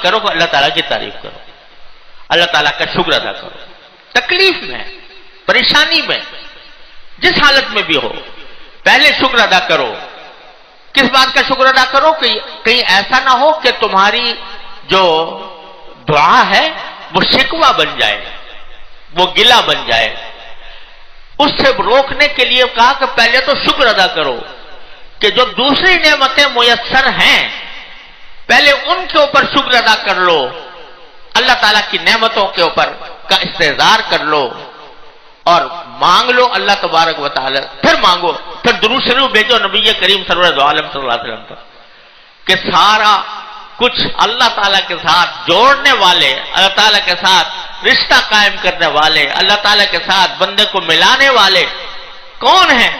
کرو کہ اللہ تعالیٰ کی تعریف کرو، اللہ تعالیٰ کا شکر ادا کرو، تکلیف میں، پریشانی میں، جس حالت میں بھی ہو پہلے شکر ادا کرو۔ کس بات کا شکر ادا کرو؟ کہ کہیں ایسا نہ ہو کہ تمہاری جو دعا ہے وہ شکوہ بن جائے، وہ گلہ بن جائے۔ اس سے روکنے کے لیے کہا کہ پہلے تو شکر ادا کرو کہ جو دوسری نعمتیں میسر ہیں پہلے ان کے اوپر شکر ادا کر لو، اللہ تعالیٰ کی نعمتوں کے اوپر کا استحضار کر لو اور مانگ لو اللہ تبارک و تعالی، پھر مانگو، پھر درود شریف بھیجو نبی کریم سرور عالم صلی اللہ علیہ وسلم پر کہ سارا کچھ اللہ تعالیٰ کے ساتھ جوڑنے والے، اللہ تعالیٰ کے ساتھ رشتہ قائم کرنے والے، اللہ تعالیٰ کے ساتھ بندے کو ملانے والے کون ہیں؟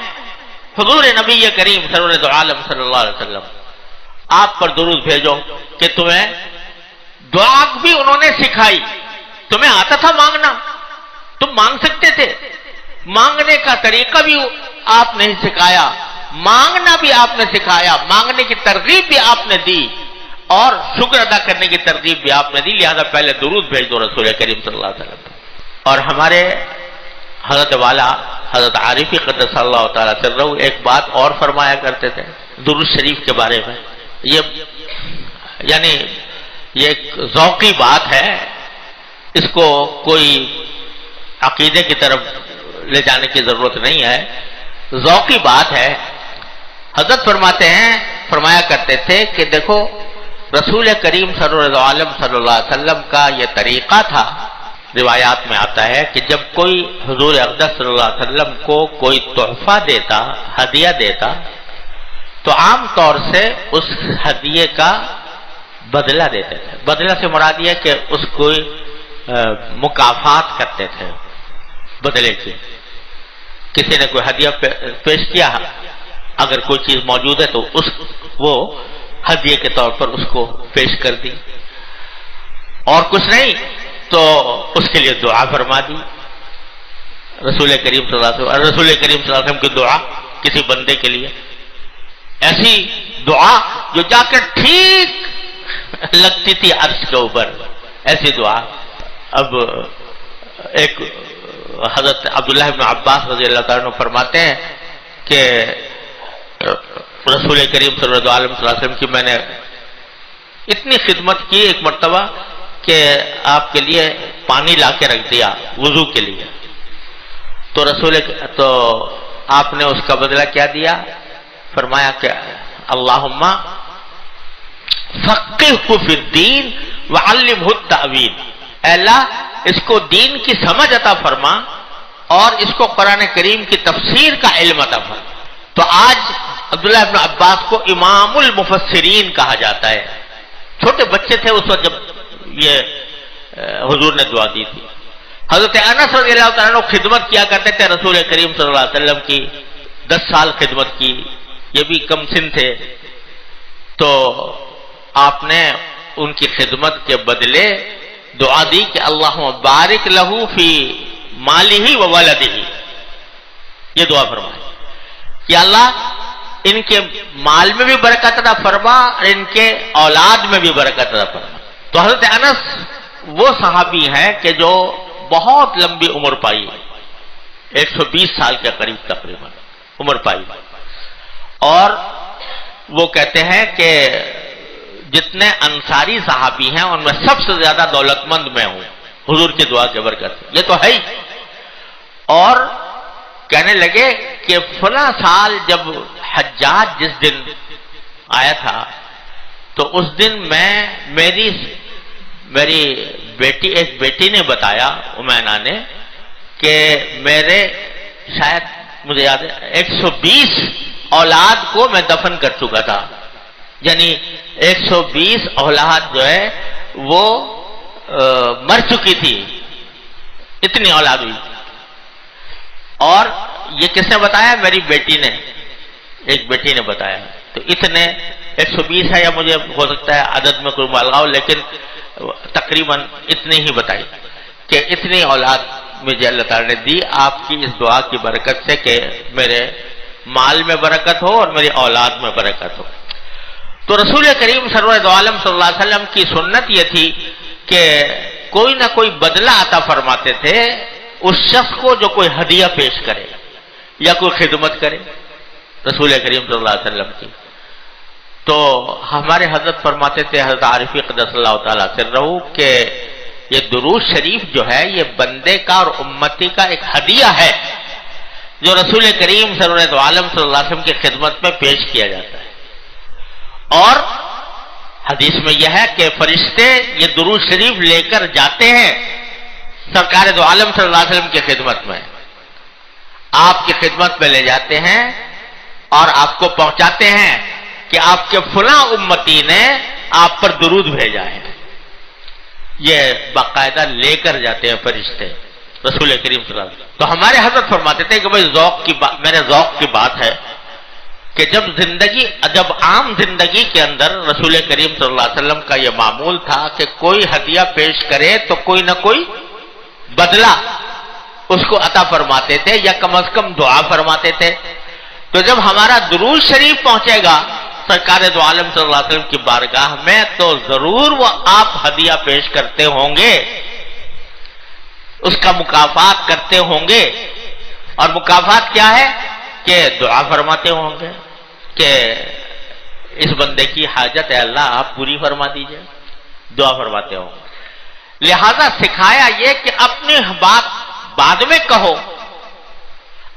حضور نبی کریم سرور عالم صلی اللہ علیہ وسلم۔ آپ پر درود بھیجو کہ تمہیں دعا بھی انہوں نے سکھائی، تمہیں آتا تھا مانگنا، تم مانگ سکتے تھے، مانگنے کا طریقہ بھی آپ نے سکھایا، مانگنا بھی آپ نے سکھایا، مانگنے کی ترغیب بھی آپ نے دی اور شکر ادا کرنے کی ترغیب بھی آپ نے دی، لہذا پہلے درود بھیج دو رسول کریم صلی اللہ علیہ وسلم۔ اور ہمارے حضرت والا حضرت عارفی قدس اللہ تعالیٰ سرہ ایک بات اور فرمایا کرتے تھے درود شریف کے بارے میں، یہ ایک ذوقی بات ہے، اس کو کوئی عقیدے کی طرف لے جانے کی ضرورت نہیں ہے، ذوقی بات ہے۔ حضرت فرمایا کرتے تھے کہ دیکھو رسول کریم سرور عالم صلی اللہ علیہ وسلم کا یہ طریقہ تھا، روایات میں آتا ہے کہ جب کوئی حضور اقدس صلی اللہ علیہ وسلم کو کوئی تحفہ دیتا، ہدیہ دیتا، تو عام طور سے اس ہدیے کا بدلہ دیتے تھے۔ بدلہ سے مراد یہ کہ اس کو مکافات کرتے تھے بدلے کی۔ کسی نے کوئی ہدیہ پیش کیا، اگر کوئی چیز موجود ہے تو وہ ہدیے کے طور پر اس کو پیش کر دی، اور کچھ نہیں تو اس کے لیے دعا فرما دی۔ رسول کریم صلی اللہ علیہ وسلم کی دعا کسی بندے کے لیے، ایسی دعا جو جا کر ٹھیک لگتی تھی عرش کے اوپر، ایسی دعا۔ اب ایک حضرت عبداللہ ابن عباس رضی اللہ تعالیٰ عنہ فرماتے ہیں کہ رسول کریم صلی اللہ علیہ وسلم کی میں نے اتنی خدمت کی ایک مرتبہ کہ آپ کے لیے پانی لا کے رکھ دیا وضو کے لیے، تو آپ نے اس کا بدلہ کیا دیا؟ فرمایا کہ اللہم فقہہ فی الدین وعلمہ التأویل، اے اللہ اس کو دین کی سمجھ عطا فرما اور اس کو قرآن کریم کی تفسیر کا علم عطا فرما۔ تو آج عبداللہ ابن عباس کو امام المفسرین کہا جاتا ہے، چھوٹے بچے تھے اس وقت جب یہ حضور نے دعا دی تھی۔ حضرت انس رضی اللہ تعالیٰ عنہ خدمت کیا کرتے تھے رسول کریم صلی اللہ علیہ وسلم کی، 10 سال خدمت کی، یہ بھی کم سن تھے، تو آپ نے ان کی خدمت کے بدلے دعا دی کہ اللہم بارک لہو فی مالہ و ولدہ، یہ دعا فرمائی کہ اللہ ان کے مال میں بھی برکت عطا فرما اور ان کے اولاد میں بھی برکت عطا فرما۔ تو حضرت انس وہ صحابی ہیں کہ جو بہت لمبی عمر پائی، 120 سال کے قریب تقریباً عمر پائی، اور وہ کہتے ہیں کہ جتنے انصاری صحابی ہیں ان میں سب سے زیادہ دولت مند میں ہوں حضور کی دعا کے برکت سے، یہ تو ہے ہی۔ اور کہنے لگے کہ فلاں سال جب حجاج جس دن آیا تھا تو اس دن میری بیٹی، ایک بیٹی نے بتایا امینا نے کہ میرے شاید مجھے یاد ہے 120 اولاد کو میں دفن کر چکا تھا، یعنی 120 اولاد جو ہے وہ مر چکی تھی، اتنی اولاد ہوئی۔ اور یہ کس نے بتایا؟ میری بیٹی نے، ایک بیٹی نے بتایا۔ تو اتنے 120 ہے یا مجھے ہو سکتا ہے عدد میں کوئی مبالغہ ہو، لیکن تقریباً اتنی ہی بتائی کہ اتنی اولاد مجھے اللہ تعالیٰ نے دی آپ کی اس دعا کی برکت سے کہ میرے مال میں برکت ہو اور میری اولاد میں برکت ہو۔ تو تو رسول کریم سرور دو عالم صلی اللہ علیہ وسلم کی سنت یہ تھی کہ کوئی نہ کوئی بدلہ عطا فرماتے تھے اس شخص کو جو کوئی ہدیہ پیش کرے یا کوئی خدمت کرے رسول کریم صلی اللہ علیہ وسلم کی. تو ہمارے حضرت فرماتے تھے، حضرت عارفی قدس اللہ تعالیٰ سرہ، کہ یہ درود شریف جو ہے یہ بندے کا اور امتی کا ایک ہدیہ ہے جو رسول کریم سرور دو عالم صلی اللہ علیہ وسلم کی خدمت میں پیش کیا جاتا ہے. اور حدیث میں یہ ہے کہ فرشتے یہ درود شریف لے کر جاتے ہیں سرکار دو عالم صلی اللہ علیہ وسلم کی خدمت میں، آپ کی خدمت میں لے جاتے ہیں اور آپ کو پہنچاتے ہیں کہ آپ کے فلاں امتی نے آپ پر درود بھیجا ہے. یہ باقاعدہ لے کر جاتے ہیں فرشتے رسول کریم صلی اللہ علیہ وسلم. تو ہمارے حضرت فرماتے تھے کہ بھائی میرے ذوق کی بات ہے کہ جب عام زندگی کے اندر رسول کریم صلی اللہ علیہ وسلم کا یہ معمول تھا کہ کوئی ہدیہ پیش کرے تو کوئی نہ کوئی بدلہ اس کو عطا فرماتے تھے یا کم از کم دعا فرماتے تھے. تو جب ہمارا درود شریف پہنچے گا سرکار دو عالم صلی اللہ علیہ وسلم کی بارگاہ میں تو ضرور وہ آپ ہدیہ پیش کرتے ہوں گے، اس کا مکافات کرتے ہوں گے. اور مکافات کیا ہے کہ دعا فرماتے ہوں گے کہ اس بندے کی حاجت ہے اللہ آپ پوری فرما دیجئے، دعا فرماتے ہوں گے. لہذا سکھایا یہ کہ اپنی بات بعد میں کہو،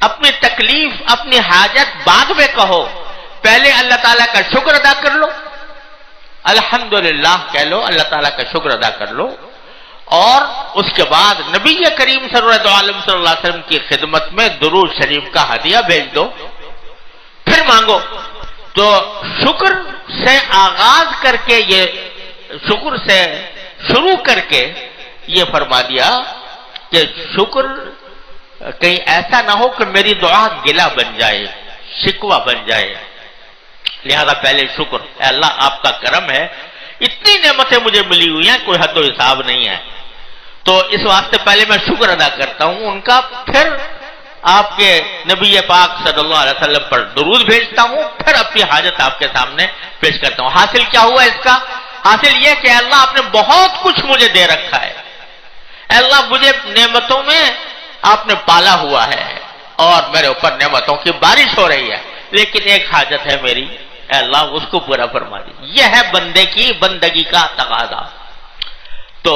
اپنی تکلیف اپنی حاجت بعد میں کہو، پہلے اللہ تعالیٰ کا شکر ادا کر لو، الحمدللہ کہہ لو، اللہ تعالیٰ کا شکر ادا کر لو، اور اس کے بعد نبی کریم سرور دو عالم صلی اللہ علیہ وسلم کی خدمت میں درود شریف کا ہدیہ بھیج دو، پھر مانگو. تو شکر سے آغاز کر کے شکر سے شروع کر کے یہ فرما دیا کہ شکر کہیں ایسا نہ ہو کہ میری دعا گلہ بن جائے، شکوہ بن جائے. لہذا پہلے شکر، اے اللہ آپ کا کرم ہے، اتنی نعمتیں مجھے ملی ہوئی ہیں کوئی حد و حساب نہیں ہے، تو اس واسطے پہلے میں شکر ادا کرتا ہوں ان کا، پھر آپ کے نبی پاک صلی اللہ علیہ وسلم پر درود بھیجتا ہوں، پھر اپنی حاجت آپ کے سامنے پیش کرتا ہوں. حاصل کیا ہوا اس کا؟ حاصل یہ کہ اللہ آپ نے بہت کچھ مجھے دے رکھا ہے، اے اللہ مجھے نعمتوں میں آپ نے پالا ہوا ہے اور میرے اوپر نعمتوں کی بارش ہو رہی ہے، لیکن ایک حاجت ہے میری، اے اللہ اس کو پورا فرما دیجیے. یہ ہے بندے کی بندگی کا تقاضا. تو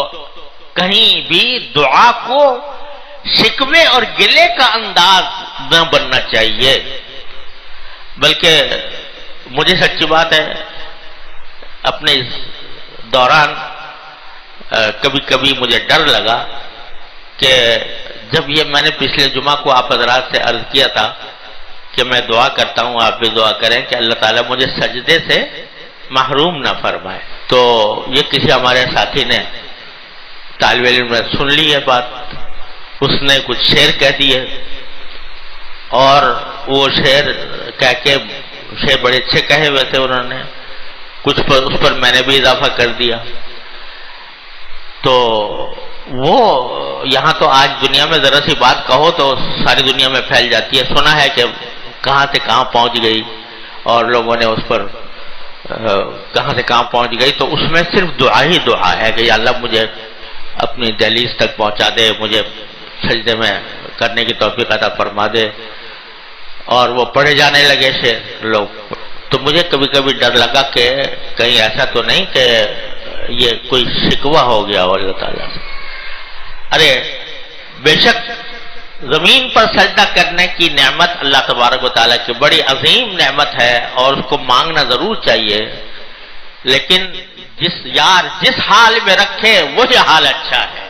کہیں بھی دعا کو شکوے اور گلے کا انداز نہ بننا چاہیے، بلکہ مجھے سچی بات ہے اپنے اس دوران کبھی کبھی مجھے ڈر لگا کہ جب یہ میں نے پچھلے جمعہ کو آپ حضرات سے عرض کیا تھا کہ میں دعا کرتا ہوں آپ بھی دعا کریں کہ اللہ تعالیٰ مجھے سجدے سے محروم نہ فرمائے. تو یہ کسی ہمارے ساتھی نے طالب علم نے سن لی ہے بات، اس نے کچھ شعر کہہ دیے اور وہ شعر کہہ کے شعر بڑے اچھے کہے ہوئے تھے انہوں نے، کچھ پر اس پر میں نے بھی اضافہ کر دیا. تو وہ یہاں تو آج دنیا میں ذرا سی بات کہو تو ساری دنیا میں پھیل جاتی ہے، سنا ہے کہ کہاں سے کہاں پہنچ گئی اور لوگوں نے اس پر کہاں سے کہاں پہنچ گئی. تو اس میں صرف دعا ہی دعا ہے کہ یا اللہ مجھے اپنی دہلیز تک پہنچا دے، مجھے سجدے میں کرنے کی توفیق عطا فرما دے. اور وہ پڑھے جانے لگے شعر لوگ. تو مجھے کبھی کبھی ڈر لگا کہ کہیں ایسا تو نہیں کہ یہ کوئی شکوہ ہو گیا ہو اللہ تعالیٰ سے. ارے بے شک زمین پر سجدہ کرنے کی نعمت اللہ تبارک و تعالیٰ کی بڑی عظیم نعمت ہے اور اس کو مانگنا ضرور چاہیے، لیکن جس حال میں رکھے وہی حال اچھا ہے.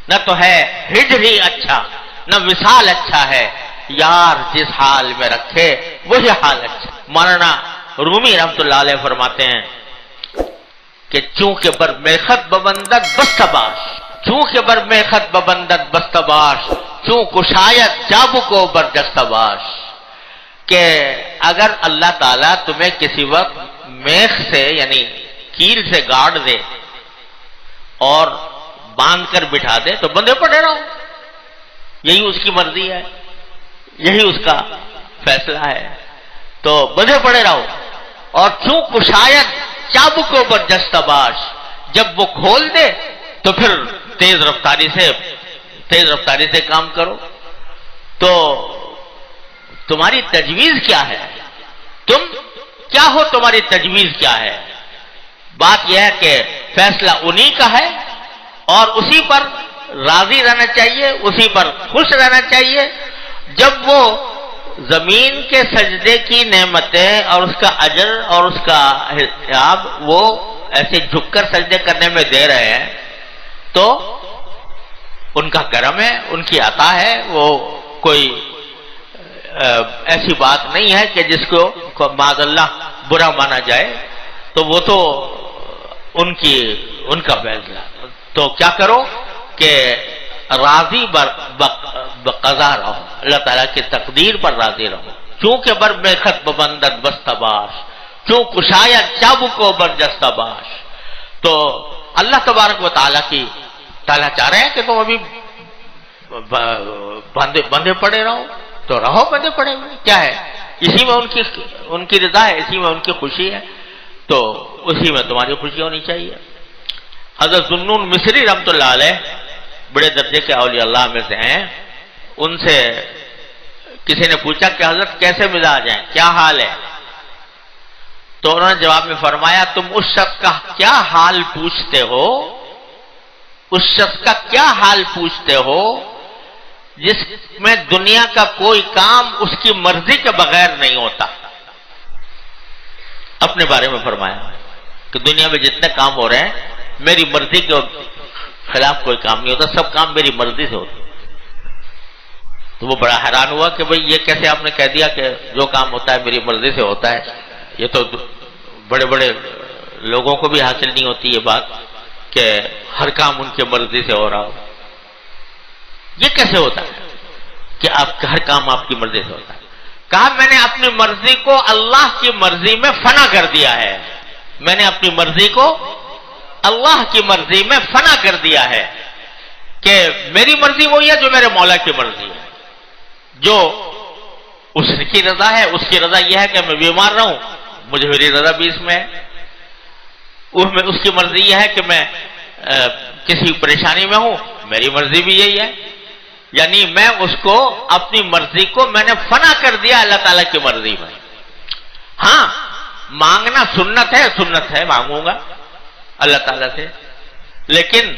نہ تو ہے ہجر ہی اچھا نہ وصال اچھا ہے، یار جس حال میں رکھے وہی حال اچھا. مولانا رومی رحمت اللہ علیہ فرماتے ہیں کہ چونکہ بر میخت ببندت بستباش، چونکہ بر میخت ببندت بستباش، چون کشایت چابو کو بردستباش. کہ اگر اللہ تعالیٰ تمہیں کسی وقت میخ سے یعنی کیل سے گاڑ دے اور باندھ کر بٹھا دے تو بندے پڑے رہو، یہی اس کی مرضی ہے، یہی اس کا فیصلہ ہے، تو بندے پڑے رہو. اور چوں کشاید چابکوں پر جستباش، جب وہ کھول دے تو پھر تیز رفتاری سے کام کرو. تو تمہاری تجویز کیا ہے؟ تم کیا ہو؟ تمہاری تجویز کیا ہے؟ بات یہ ہے کہ فیصلہ انہی کا ہے اور اسی پر راضی رہنا چاہیے، اسی پر خوش رہنا چاہیے. جب وہ زمین کے سجدے کی نعمتیں اور اس کا اجر اور اس کا حساب وہ ایسے جھک کر سجدے کرنے میں دے رہے ہیں تو ان کا کرم ہے، ان کی عطا ہے. وہ کوئی ایسی بات نہیں ہے کہ جس کو معاذ اللہ برا مانا جائے. تو وہ تو ان کا فیصلہ. تو کیا کرو کہ راضی بقضا رہو، اللہ تعالیٰ کی تقدیر پر راضی رہو. چونکہ بر میں خط ببندد بستباش، چوں کشاید چابکو بر جستباش. تو اللہ تبارک و تعالیٰ چاہ رہے ہیں کہ تم ابھی بندھے پڑے رہو، تو رہو بندھے پڑے ہوئے. کیا ہے؟ اسی میں ان کی رضا ہے، اسی میں ان کی خوشی ہے، تو اسی میں تمہاری خوشی ہونی چاہیے. حضرت ذوالنون مصری رحمۃ اللہ علیہ بڑے درجے کے اولیاء اللہ میں سے ہیں. ان سے کسی نے پوچھا کہ حضرت کیسے مزاج ہیں، کیا حال ہے؟ تو انہوں نے جواب میں فرمایا تم اس شخص کا کیا حال پوچھتے ہو، اس شخص کا کیا حال پوچھتے ہو جس میں دنیا کا کوئی کام اس کی مرضی کے بغیر نہیں ہوتا. اپنے بارے میں فرمایا کہ دنیا میں جتنے کام ہو رہے ہیں میری مرضی کے خلاف کوئی کام نہیں ہوتا، سب کام میری مرضی سے ہوتا. تو وہ بڑا حیران ہوا کہ بھئی یہ کیسے آپ نے کہہ دیا کہ جو کام ہوتا ہے میری مرضی سے ہوتا ہے؟ یہ تو بڑے بڑے لوگوں کو بھی حاصل نہیں ہوتی یہ بات کہ ہر کام ان کی مرضی سے ہو رہا ہو. یہ کیسے ہوتا ہے کہ ہر کام آپ کی مرضی سے ہوتا ہے؟ کہا میں نے اپنی مرضی کو اللہ کی مرضی میں فنا کر دیا ہے. میں نے اپنی مرضی کو اللہ کی مرضی میں فنا کر دیا ہے کہ میری مرضی وہی ہے جو میرے مولا کی مرضی ہے. جو اس کی رضا ہے، اس کی رضا یہ ہے کہ میں بیمار رہوں، مجھے میری رضا بھی اس میں ہے. اس کی مرضی یہ ہے کہ میں کسی پریشانی میں ہوں، میری مرضی بھی یہی ہے. یعنی میں اس کو اپنی مرضی کو میں نے فنا کر دیا اللہ تعالیٰ کی مرضی میں. ہاں مانگنا سنت ہے مانگوں گا اللہ تعالیٰ سے، لیکن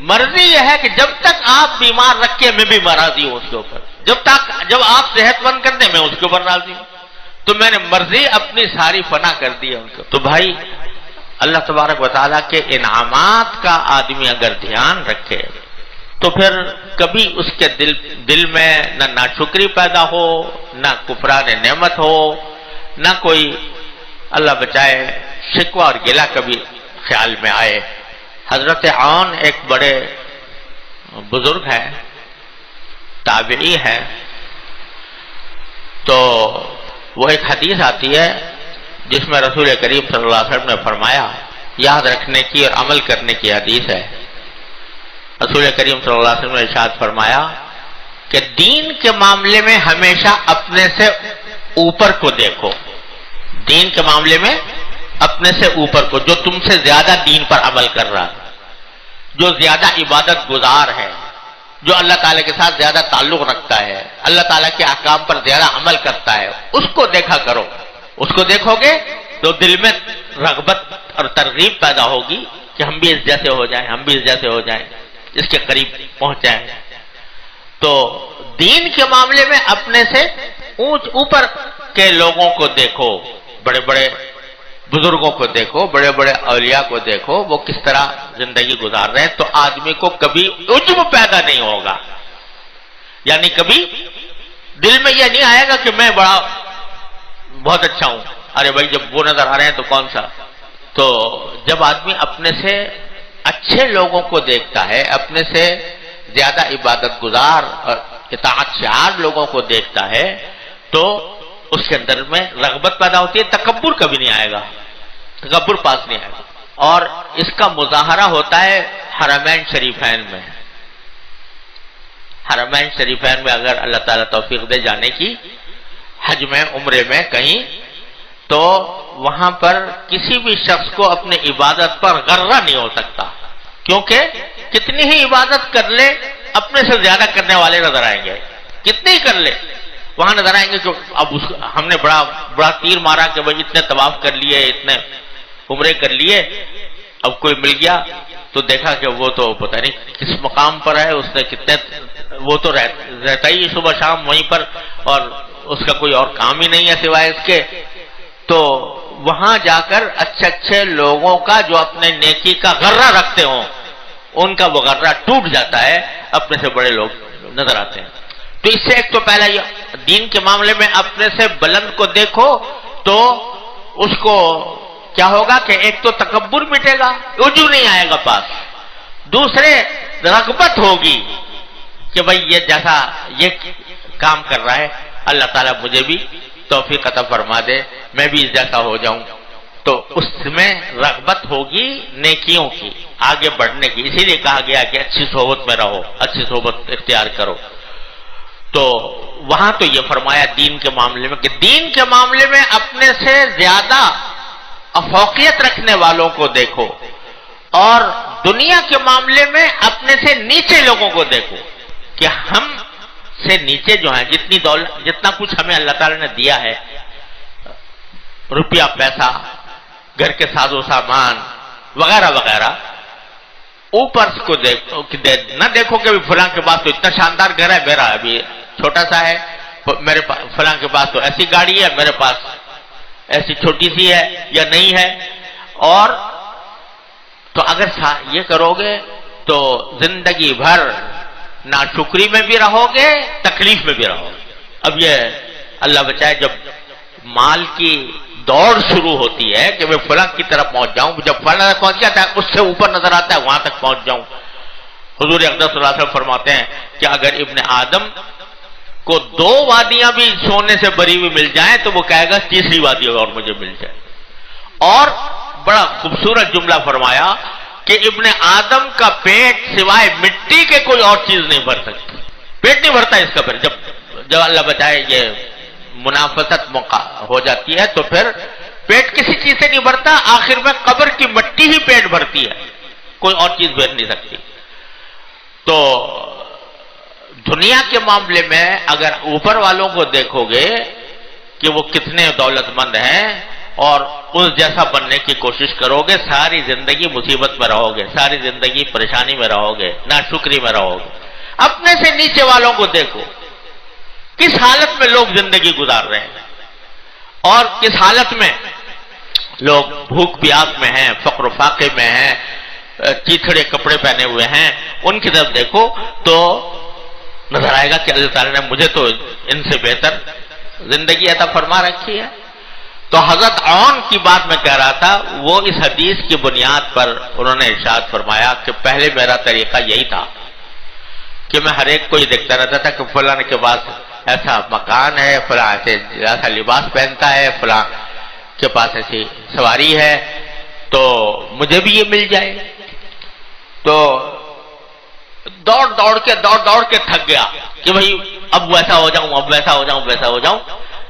مرضی یہ ہے کہ جب تک آپ بیمار رکھے میں بھی راضی ہوں اس کے اوپر، جب آپ صحت مند کر دیں میں اس کے اوپر راضی ہوں. تو میں نے مرضی اپنی ساری فنا کر دی ہے ان کو. تو بھائی اللہ تبارک و تعالیٰ کے انعامات کا آدمی اگر دھیان رکھے تو پھر کبھی اس کے دل میں نہ ناشکری پیدا ہو، نہ کفران نعمت ہو، نہ کوئی اللہ بچائے شکوہ اور گلہ کبھی خیال میں آئے. حضرت عون ایک بڑے بزرگ ہیں، تابعی ہے. تو وہ ایک حدیث آتی ہے جس میں رسول کریم صلی اللہ علیہ وسلم نے فرمایا، یاد رکھنے کی اور عمل کرنے کی حدیث ہے. رسول کریم صلی اللہ علیہ وسلم نے ارشاد فرمایا کہ دین کے معاملے میں ہمیشہ اپنے سے اوپر کو دیکھو. دین کے معاملے میں اپنے سے اوپر کو، جو تم سے زیادہ دین پر عمل کر رہا ہے، جو زیادہ عبادت گزار ہے، جو اللہ تعالیٰ کے ساتھ زیادہ تعلق رکھتا ہے، اللہ تعالیٰ کے احکام پر زیادہ عمل کرتا ہے، اس کو دیکھا کرو. اس کو دیکھو گے تو دل میں رغبت اور ترغیب پیدا ہوگی کہ ہم بھی اس جیسے ہو جائیں، ہم بھی اس جیسے ہو جائیں، اس کے قریب پہنچ جائیں. تو دین کے معاملے میں اپنے سے اوپر کے لوگوں کو دیکھو، بڑے بڑے بزرگوں کو دیکھو، بڑے بڑے اولیاء کو دیکھو، وہ کس طرح زندگی گزار رہے ہیں. تو آدمی کو کبھی عجب پیدا نہیں ہوگا. یعنی کبھی دل میں یہ نہیں آئے گا کہ میں بہت اچھا ہوں، ارے بھائی جب وہ نظر آ رہے ہیں تو کون سا. تو جب آدمی اپنے سے اچھے لوگوں کو دیکھتا ہے، اپنے سے زیادہ عبادت گزار اور اطاعت شعار لوگوں کو دیکھتا ہے، تو اس کے اندر میں رغبت پیدا ہوتی ہے. تکبر کبھی نہیں آئے گا، تکبر پاس نہیں آئے گا. اور اس کا مظاہرہ ہوتا ہے حرمین شریفین میں. حرمین شریفین میں اگر اللہ تعالیٰ توفیق دے جانے کی، حج میں، عمرے میں کہیں، تو وہاں پر کسی بھی شخص کو اپنی عبادت پر غرہ نہیں ہو سکتا، کیونکہ کتنی ہی عبادت کر لے اپنے سے زیادہ کرنے والے نظر آئیں گے، کتنی ہی کر لے وہاں نظر آئیں گے کہ اب ہم نے بڑا تیر مارا کہ بھائی اتنے طواف کر لیے، اتنے عمرے کر لیے، اب کوئی مل گیا تو دیکھا کہ وہ تو پتہ نہیں کس مقام پر ہے، اس نے کتنے، وہ تو رہتا ہی صبح شام وہیں پر اور اس کا کوئی اور کام ہی نہیں ہے سوائے اس کے. تو وہاں جا کر اچھے اچھے لوگوں کا جو اپنے نیکی کا غرہ رکھتے ہوں ان کا وہ غرہ ٹوٹ جاتا ہے، اپنے سے بڑے لوگ نظر آتے ہیں. تو اس سے ایک تو پہلا یہ دین کے معاملے میں اپنے سے بلند کو دیکھو تو اس کو کیا ہوگا کہ ایک تو تکبر مٹے گا، عجب نہیں آئے گا پاس، دوسرے رغبت ہوگی کہ بھائی یہ جیسا یہ کام کر رہا ہے اللہ تعالیٰ مجھے بھی توفیق عطا فرما دے، میں بھی اس جیسا ہو جاؤں. تو اس میں رغبت ہوگی نیکیوں کی، آگے بڑھنے کی. اسی لیے کہا گیا کہ اچھی صحبت میں رہو، اچھی صحبت اختیار کرو. تو وہاں تو یہ فرمایا دین کے معاملے میں کہ دین کے معاملے میں اپنے سے زیادہ افوقیت رکھنے والوں کو دیکھو، اور دنیا کے معاملے میں اپنے سے نیچے لوگوں کو دیکھو کہ ہم سے نیچے جو ہیں جتنی دولت، جتنا کچھ ہمیں اللہ تعالی نے دیا ہے، روپیہ پیسہ، گھر کے ساز و سامان وغیرہ وغیرہ، اوپر کو نہ دیکھو کہ فلاں کے پاس تو اتنا شاندار گھر ہے، میرا ابھی چھوٹا سا ہے، میرے فلاں کے پاس تو ایسی گاڑی ہے، میرے پاس ایسی چھوٹی سی ہے یا نہیں ہے. اور تو اگر یہ کرو گے تو زندگی بھر ناشکری میں بھی رہو گے، تکلیف میں بھی رہو گے. اب یہ اللہ بچائے جب مال کی دوڑ شروع ہوتی ہے کہ میں فلاں کی طرف پہنچ جاؤں، جب فلاں تک پہنچ جاتا ہے اس سے اوپر نظر آتا ہے وہاں تک پہنچ جاؤں. حضور اقدس صلی اللہ علیہ وسلم فرماتے ہیں کہ اگر ابن آدم کو 2 وادیاں بھی سونے سے بری ہوئی مل جائیں تو وہ کہے گا تیسری وادی اور مجھے مل جائے. اور بڑا خوبصورت جملہ فرمایا کہ ابن آدم کا پیٹ سوائے مٹی کے کوئی اور چیز نہیں بھر سکتی، پیٹ نہیں بھرتا اس کا. پھر جب اللہ بچائے یہ منافست ہو جاتی ہے تو پھر پیٹ کسی چیز سے نہیں بھرتا، آخر میں قبر کی مٹی ہی پیٹ بھرتی ہے، کوئی اور چیز بھر نہیں سکتی. تو دنیا کے معاملے میں اگر اوپر والوں کو دیکھو گے کہ وہ کتنے دولت مند ہیں اور اس جیسا بننے کی کوشش کرو گے، ساری زندگی مصیبت میں رہو گے، ساری زندگی پریشانی میں رہو گے، ناشکری میں رہو گے. اپنے سے نیچے والوں کو دیکھو کس حالت میں لوگ زندگی گزار رہے ہیں اور کس حالت میں لوگ بھوک پیاس میں ہیں، فقر و فاقے میں ہیں، چیتھڑے کپڑے پہنے ہوئے ہیں. ان کی طرف دیکھو تو نظر آئے گا کہ اللہ تعالیٰ نے مجھے تو ان سے بہتر زندگی عطا فرما رکھی ہے. تو حضرت عون کی بات میں کہہ رہا تھا، وہ اس حدیث کی بنیاد پر انہوں نے ارشاد فرمایا کہ پہلے میرا طریقہ یہی تھا کہ میں ہر ایک کو یہ دیکھتا رہتا تھا کہ فلاں کے پاس ایسا مکان ہے، فلاں ایسا لباس پہنتا ہے، فلاں کے پاس ایسی سواری ہے، تو مجھے بھی یہ مل جائے. تو دوڑ دوڑ کے تھک گیا کہ بھائی اب ویسا ہو جاؤں، اب ویسا ہو جاؤں، ویسا ہو جاؤں.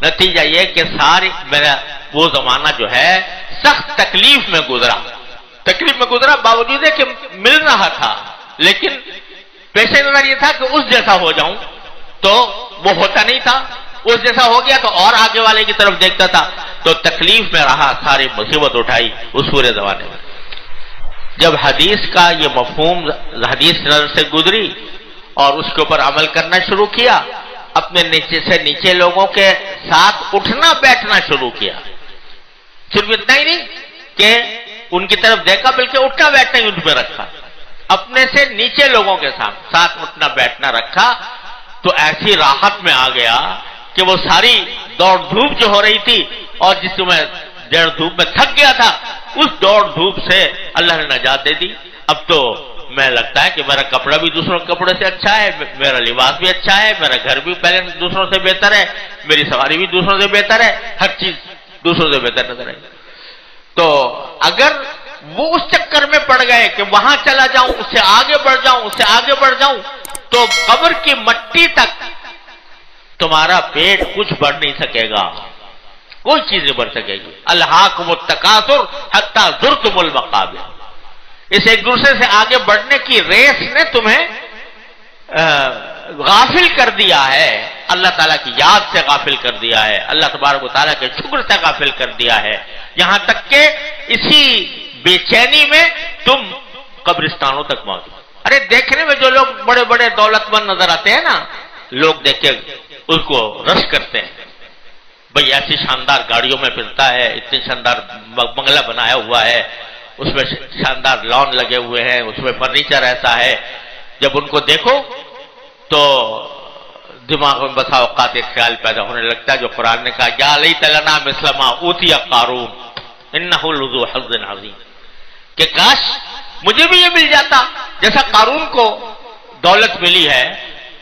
نتیجہ یہ کہ ساری میرا وہ زمانہ جو ہے سخت تکلیف میں گزرا، باوجود ہے کہ مل رہا تھا، لیکن پیش نظر یہ تھا کہ اس جیسا ہو جاؤں، تو وہ ہوتا نہیں تھا. اس جیسا ہو گیا تو اور آگے والے کی طرف دیکھتا تھا، تو تکلیف میں رہا، ساری مصیبت اٹھائی اس پورے زمانے میں. جب حدیث کا یہ مفہوم حدیث نظر سے گزری اور اس کے اوپر عمل کرنا شروع کیا، اپنے نیچے سے نیچے لوگوں کے ساتھ اٹھنا بیٹھنا شروع کیا. صرف اتنا ہی نہیں کہ ان کی طرف دیکھا، بلکہ اٹھنا بیٹھنا ہی ان پہ رکھا، اپنے سے نیچے لوگوں کے ساتھ اٹھنا بیٹھنا رکھا. تو ایسی راحت میں آ گیا کہ وہ ساری دوڑ دھوپ جو ہو رہی تھی اور جس میں دوڑ دھوپ میں تھک گیا تھا، اس دوڑ دھوپ سے اللہ نے نجات دے دی. اب تو میں لگتا ہے کہ میرا کپڑا بھی دوسروں کے کپڑے سے اچھا ہے، میرا لباس بھی اچھا ہے، میرا گھر بھی پہلے دوسروں سے بہتر ہے، میری سواری بھی دوسروں سے بہتر ہے، ہر چیز دوسروں سے بہتر نظر آئی. تو اگر وہ اس چکر میں پڑ گئے کہ وہاں چلا جاؤں، اس سے آگے بڑھ جاؤں، اس سے آگے بڑھ جاؤں، تو قبر کی مٹی تک تمہارا پیٹ کچھ بڑھ نہیں سکے گا. کوئی چیز نہیں بڑھ سکے گی. الہاکم التکاثر حتی زرتم المقابر. اس ایک دوسرے سے آگے بڑھنے کی ریس نے تمہیں غافل کر دیا ہے، اللہ تعالیٰ کی یاد سے غافل کر دیا ہے، اللہ تبارک و تعالیٰ کے شکر سے غافل کر دیا ہے، یہاں تک کہ اسی بے چینی میں تم قبرستانوں تک موجود. ارے دیکھنے میں جو لوگ بڑے بڑے دولت مند نظر آتے ہیں نا، لوگ دیکھ کے اس کو رش کرتے ہیں. بھئی ایسی شاندار گاڑیوں میں پھرتا ہے، اتنی شاندار بنگلہ بنایا ہوا ہے، اس میں شاندار لان لگے ہوئے ہیں، اس میں فرنیچر ایسا ہے. جب ان کو دیکھو تو دماغ میں بسا اوقات ایک خیال پیدا ہونے لگتا ہے جو قرآن نے کہا یا لیت لنا مثل ما اوتی قارون انہ لذو حظ عظیم، کہ کاش مجھے بھی یہ مل جاتا جیسا قارون کو دولت ملی ہے،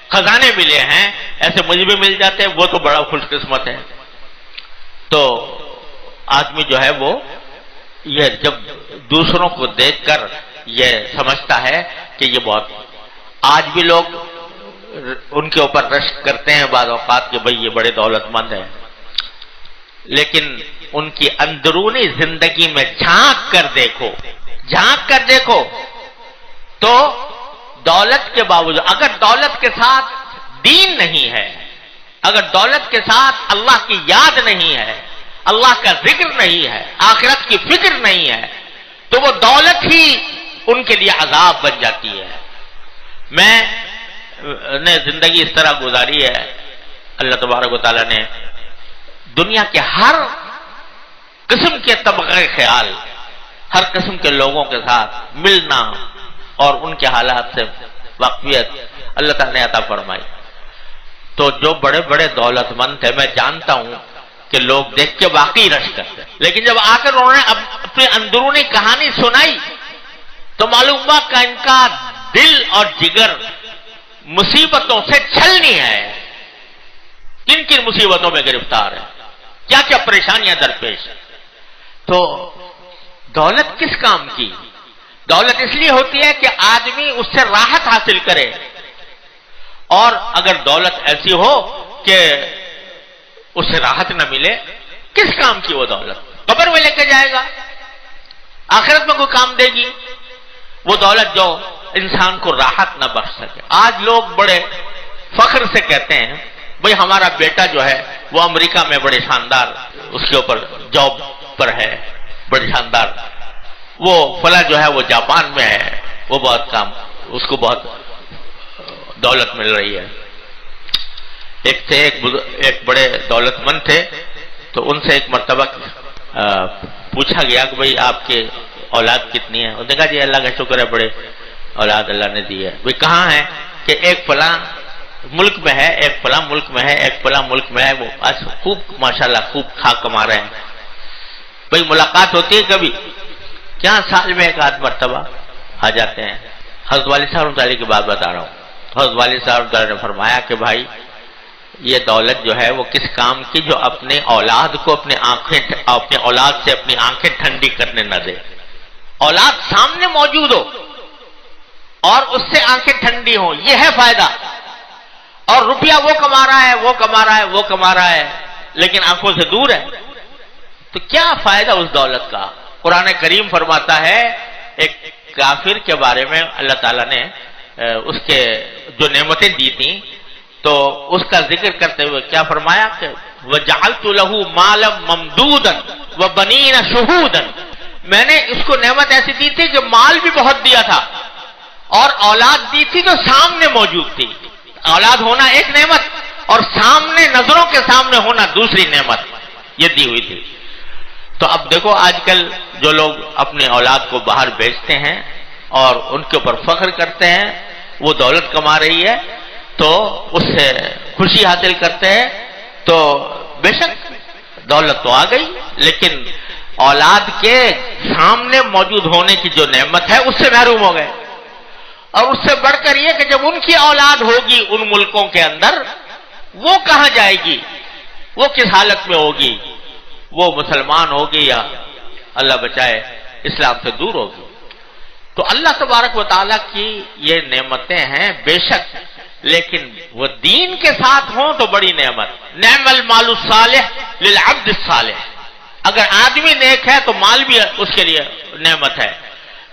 خزانے ملے ہیں، ایسے مجھے بھی مل جاتے، وہ تو بڑا خوش قسمت ہے. تو آدمی جو ہے وہ یہ جب دوسروں کو دیکھ کر یہ سمجھتا ہے کہ یہ بہت، آج بھی لوگ ان کے اوپر رشک کرتے ہیں بعض اوقات کہ بھئی یہ بڑے دولت مند ہیں، لیکن ان کی اندرونی زندگی میں جھانک کر دیکھو تو دولت کے باوجود اگر دولت کے ساتھ دین نہیں ہے، اگر دولت کے ساتھ اللہ کی یاد نہیں ہے، اللہ کا ذکر نہیں ہے، آخرت کی فکر نہیں ہے، تو وہ دولت ہی ان کے لیے عذاب بن جاتی ہے. میں نے زندگی اس طرح گزاری ہے، اللہ تبارک و تعالیٰ نے دنیا کے ہر قسم کے طبقے خیال، ہر قسم کے لوگوں کے ساتھ ملنا اور ان کے حالات سے واقفیت اللہ تعالیٰ نے عطا فرمائی. تو جو بڑے بڑے دولت مند تھے، میں جانتا ہوں کہ لوگ دیکھ کے واقعی رش کرتے، لیکن جب آ کر انہوں نے اپنی اندرونی کہانی سنائی تو معلوم ہوا کہ ان کا دل اور جگر مصیبتوں سے چھلنی ہے. کن کن مصیبتوں میں گرفتار ہے، کیا کیا پریشانیاں درپیش ہیں. تو دولت کس کام کی؟ دولت اس لیے ہوتی ہے کہ آدمی اس سے راحت حاصل کرے، اور اگر دولت ایسی ہو کہ اسے راحت نہ ملے، کس کام کی وہ دولت؟ قبر میں لے کے جائے گا، آخرت میں کوئی کام دے گی وہ دولت جو انسان کو راحت نہ بخش سکے. آج لوگ بڑے فخر سے کہتے ہیں بھئی ہمارا بیٹا جو ہے وہ امریکہ میں بڑے شاندار اس کے اوپر جاب پر ہے، بڑے شاندار، وہ فلاں جو ہے وہ جاپان میں ہے، وہ بہت کام، اس کو بہت دولت مل رہی ہے. ایک بڑے دولت مند تھے، تو ان سے ایک مرتبہ پوچھا گیا کہ بھئی آپ کے اولاد کتنی ہے؟ انہوں نے کہا جی اللہ کا شکر ہے بڑے اولاد اللہ نے دی ہے. بھئی کہاں ہے؟ کہ ایک فلاں ملک میں ہے، ایک فلاں ملک میں ہے، ایک فلاں ملک میں ہے، وہ آج خوب ماشاءاللہ خوب کھا کما رہے ہیں. بھئی ملاقات ہوتی ہے کبھی؟ کیا سال میں ایک آدھ مرتبہ آ جاتے ہیں. حضرت والد صاحب متعلق کی بات بتا رہا ہوں. حضرت والد صاحب نے فرمایا کہ بھائی یہ دولت جو ہے وہ کس کام کی جو اپنے اولاد کو اپنے اولاد سے اپنی آنکھیں ٹھنڈی کرنے نہ دے. اولاد سامنے موجود ہو اور اس سے آنکھیں ٹھنڈی ہوں، یہ ہے فائدہ. اور روپیہ وہ کما رہا ہے لیکن آنکھوں سے دور ہے، تو کیا فائدہ اس دولت کا؟ قرآن کریم فرماتا ہے ایک کافر کے بارے میں، اللہ تعالیٰ نے اس کے جو نعمتیں دی تھیں تو اس کا ذکر کرتے ہوئے کیا فرمایا کہ وَجَعَلْتُ لَهُ مَالًا مَمْدُودًا وَبَنِينَ شُهُودًا، میں نے اس کو نعمت ایسی دی تھی کہ مال بھی بہت دیا تھا اور اولاد دی تھی جو سامنے موجود تھی. اولاد ہونا ایک نعمت اور سامنے نظروں کے سامنے ہونا دوسری نعمت، یہ دی ہوئی تھی. تو اب دیکھو آج کل جو لوگ اپنے اولاد کو باہر بیچتے ہیں اور ان کے اوپر فخر کرتے ہیں، وہ دولت کما رہی ہے تو اس سے خوشی حاصل کرتے ہیں. تو بے شک دولت تو آ گئی، لیکن اولاد کے سامنے موجود ہونے کی جو نعمت ہے اس سے محروم ہو گئے. اور اس سے بڑھ کر یہ کہ جب ان کی اولاد ہوگی ان ملکوں کے اندر، وہ کہاں جائے گی، وہ کس حالت میں ہوگی؟ وہ مسلمان ہوگی یا اللہ بچائے اسلام سے دور ہوگی. تو اللہ تبارک و تعالیٰ کی یہ نعمتیں ہیں، بے شک لیکن وہ دین کے ساتھ ہوں تو بڑی نعمت. نعم المال الصالح للعبد الصالح. اگر آدمی نیک ہے تو مال بھی اس کے لیے نعمت ہے،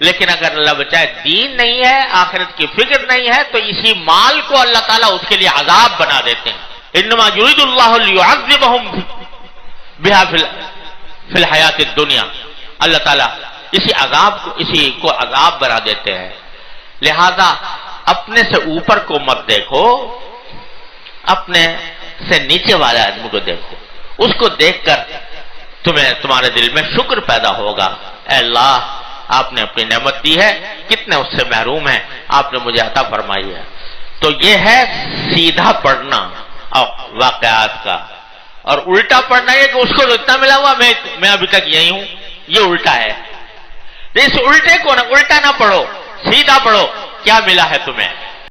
لیکن اگر اللہ بچائے دین نہیں ہے، آخرت کی فکر نہیں ہے، تو اسی مال کو اللہ تعالیٰ اس کے لیے عذاب بنا دیتے ہیں. انما یرید اللہ لیعذبہم بہا فی الحیات الدنیا. اللہ تعالیٰ اسی کو عذاب بنا دیتے ہیں. لہذا اپنے سے اوپر کو مت دیکھو، اپنے سے نیچے والے آدمی کو دیکھو. اس کو دیکھ کر تمہارے دل میں شکر پیدا ہوگا. اے اللہ، آپ نے اپنی نعمت دی ہے، کتنے اس سے محروم ہیں، آپ نے مجھے عطا فرمائی ہے. تو یہ ہے سیدھا پڑھنا واقعات کا. اور الٹا پڑھنا یہ کہ اس کو اتنا ملا ہوا، میں ابھی تک یہی ہوں، یہ الٹا ہے. اس الٹے کو الٹا نہ پڑھو، سیدھا پڑھو. کیا ملا ہے تمہیں؟